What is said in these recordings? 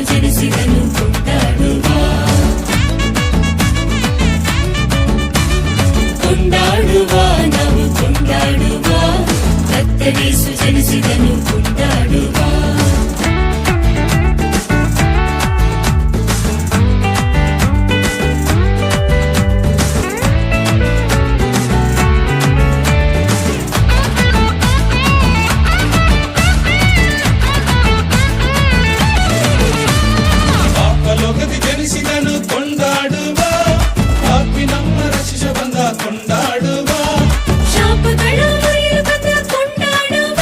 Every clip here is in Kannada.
ಜನಿಸಿದನು ಕೊಂಡಾಡುವ ಕೊಂಡಾಡುವ ನಾವು ಕೊಂಡಾಡುವ ಕರ್ತನೇಸು ಜನಿಸಿದನು ಕೊಂಡಾಡುವ ಜನಿಸಿದನು ಕೊಂಡಾಡುವ ಪಾಪಿ ನಮ್ಮ ರಕ್ಷಿಸ ಬಂದ ಕೊಂಡಾಡುವ ಶಾಪಗಳ ಮುರಿಯಲು ಬಂದ ಕೊಂಡಾಡುವ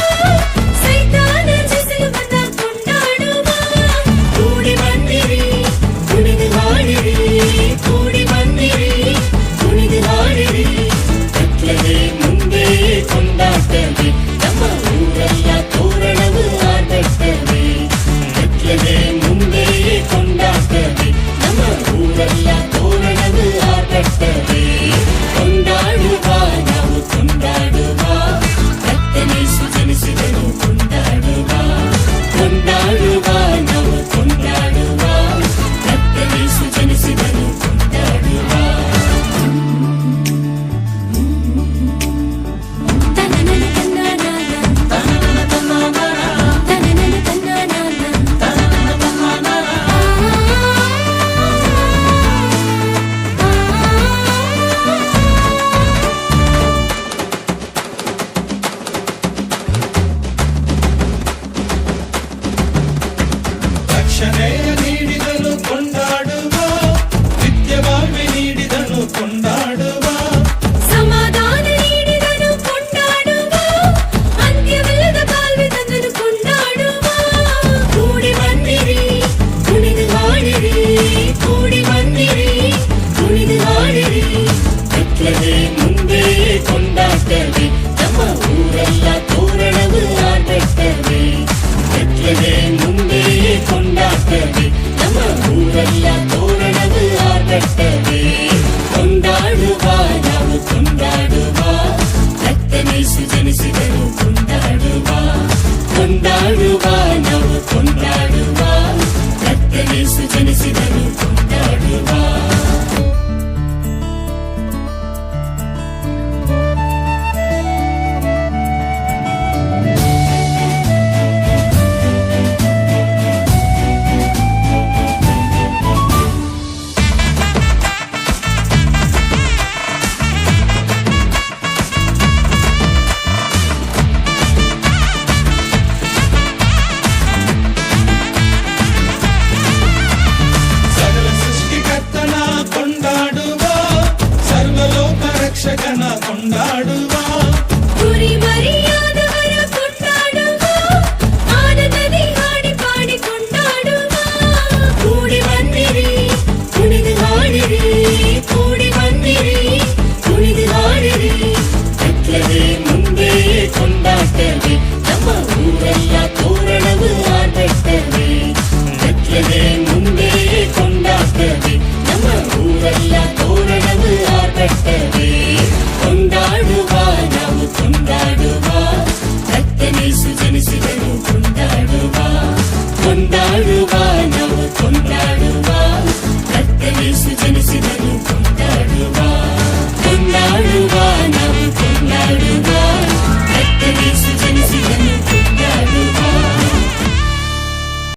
ಸೈತಾನ ಜಯಿಸಲು ಬಂದ ಕೊಂಡಾಡುವ ಕೂಡಿ ಬಂದಿರಿ ಕುಣಿದು ಹಾಡಿರಿ ಕೂಡಿ ಬಂದಿರಿ ಕುಣಿದು ಹಾಡಿರಿ ಕತ್ಲದೆ ಮುಂದೆ ಕೊಂಡಾಟವೇ ನಮ್ಮ ಊರೆಲ್ಲ ತೋರಣವು ಆರ್ಭಟವೇ ಕತ್ಲದೆ ಮುಂದೆ ಕೊಂಡಾಟವೇ ನಮ್ಮ ಊರೆಲ್ಲ ತೋರಣವು ಆರ್ಭಟವೇ ಕೊಂಡಾಡುವ ನಾವು ಕೊಂಡಾಡುವ ಕರ್ತನೇಸು ಜನಿಸಿದನು ಕೊಂಡಾಡುವ ಕೊಂಡಾಡುವ ನಾವು ಕೊಂಡಾಡುವ ಕರ್ತನೇಸು ಜನಿಸಿದನು ಕೊಂಡಾಡುವ ರಕ್ಷಣೆಯ ನೀಡಿದನು ಕೊಂಡಾಡುವ ನಿತ್ಯವಾಮೆ ನೀಡಿದನು ಕೊಂಡಾಡುವ ಸಮಾಧಾನ ನೀಡಿದನು ಕೊಂಡಾಡುವ ಅಂತ್ಯವಿಲ್ಲದ ಬಾಳ್ವೆ ತಂದನು ಕೊಂಡಾಡುವ ಕೂಡಿ ಬಂದಿರಿ ಕುಣಿದು ಹಾಡಿರಿ ಕೂಡಿ ಬಂದಿರಿ ಕುಣಿದು ಹಾಡಿರಿ ಕತ್ಲದೆ ಮುಂದೆ ಕೊಂಡಾಟವೇ ನಮ್ಮ ಊರೆಲ್ಲ ತೋರಣವು ಆರ್ಭಟವೇ ಕತ್ಲದೆ ಮುಂದೆ ಕೊಂಡಾಟವೇ ನಮ್ಮ ಊರೆಲ್ಲ ತೋರಣವು ಆರ್ಭಟವೇ ಕೊಂಡಾಡುವ ನಾವು ಕೊಂಡಾಡುವ ಕರ್ತನೇಸು ಜನಿಸಿದನು ಕೊಂಡಾಡುವ ಕೊಂಡಾಡುವ ನಾವು ಕೊಂಡಾಡುವ ಕರ್ತನೇಸು ಜನಿಸಿದನು ಕೊಂಡಾಡುವ ಸಕಲ ಸೃಷ್ಟಿಕರ್ತನ ಕೊಂಡಾಡುವ ಸರ್ವಲೋಕ ರಕ್ಷಕನ ಕೊಂಡಾಡುವ ಕುರಿ ಮರಿಯಾದವರ ಕೊಂಡಾಡುವ ಆನಂದದಿ ಹಾಡಿ ಪಾಡಿ ಕೊಂಡಾಡುವ ಕೂಡಿ ಬಂದಿರಿ ಕುಣಿದು ಹಾಡಿರಿ ಕೂಡಿ ಬಂದಿರಿ ಕುಣಿದು ಹಾಡಿರಿ ಕತ್ಲದೆ ಮುಂದೆ ಕೊಂಡಾಟವೇ ನಮ್ಮ ಊರೆಲ್ಲ ತೋರಣವು ಆರ್ಭಟವೇ ಕತ್ಲದೆ ಮುಂದೆ ಕೊಂಡಾಟವೇ ನಮ್ಮ ಊರೆಲ್ಲ ತೋರಣವು ಆರ್ಭಟವೇ ಕೊಂಡಾಡುವ ನಾವು ಕೊಂಡಾಡುವ ಕರ್ತನೇಸು ಜನಿಸಿದನು ಕೊಂಡಾಡುವ ಕೊಂಡಾಡುವ ನಾವು ಕೊಂಡಾಡುವ ಕರ್ತನೇಸು ಜನಿಸಿದನು ಕೊಂಡಾಡುವ ಕೊಂಡಾಡುವ ನಾವು ಕೊಂಡಾಡುವ ಕರ್ತನೇಸು